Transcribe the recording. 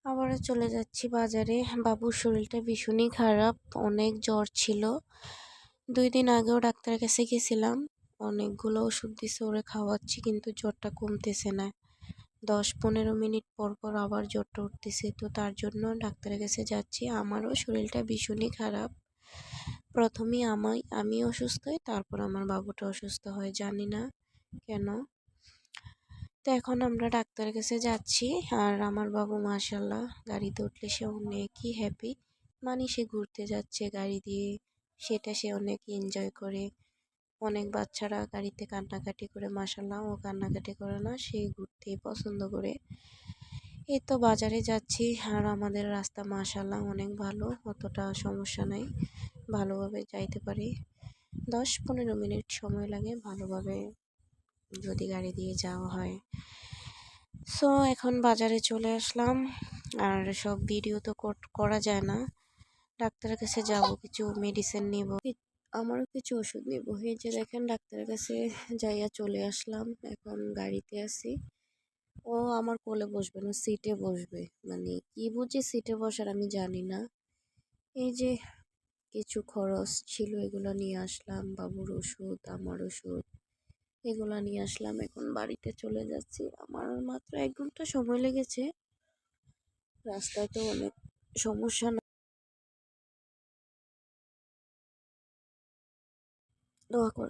আবারও চলে যাচ্ছি বাজারে। বাবুর শরীরটা ভীষণই খারাপ, অনেক জ্বর ছিল। 2 দিন আগেও ডাক্তারের কাছে গেছিলাম, অনেকগুলো ওষুধ দিছে, ওরে খাওয়াচ্ছি কিন্তু জ্বরটা কমতেছে না। 10-15 মিনিট পর পর আবার জ্বরটা উঠতেছে, তো তার জন্য ডাক্তারের কাছে যাচ্ছি। আমারও শরীরটা ভীষণই খারাপ। প্রথমেই আমি অসুস্থ হই, তারপর আমার বাবুটা অসুস্থ হয়, জানি না কেন। তো এখন আমরা ডাক্তারের কাছে যাচ্ছি। আর আমার বাবু মাশাআল্লাহ গাড়িতে উঠলে সে অনেকই হ্যাপি, মানে সে ঘুরতে যাচ্ছে গাড়ি দিয়ে, সেটা সে অনেক এনজয় করে। অনেক বাচ্চারা গাড়িতে কান্নাকাটি করে, মাশাআল্লাহ ও কান্নাকাটি করে না, সে ঘুরতেই পছন্দ করে। এই তো বাজারে যাচ্ছি, আর আমাদের রাস্তা মাশাআল্লাহ অনেক ভালো, অতটা সমস্যা নাই, ভালোভাবে যাইতে পারি। 10-15 মিনিট সময় লাগে ভালোভাবে যদি গাড়ি দিয়ে যাওয়া হয়। সো এখন বাজারে চলে আসলাম। আর সব ভিডিও তো করা যায় না। ডাক্তারের কাছে যাব, কিছু মেডিসিন নিব, আমারও কিছু ওষুধ নিব। এই যে দেখেন ডাক্তারের কাছে যাইয়া চলে আসলাম, এখন গাড়িতে আছি। ও আমার কোলে বসবে না, সিটে বসবে, মানে কি বুঝি সিটে বসার আমি জানি না। এই যে কিছু খরচ ছিল এগুলো নিয়ে আসলাম, বাবুর ওষুধ, আমার ওষুধ, এগুলা নিয়ে আসলাম। এখন বাড়িতে চলে যাচ্ছি। আমার মাত্র 1 ঘন্টা সময় লেগেছে, রাস্তায় তো অনেক সমস্যা না। দোয়া করো।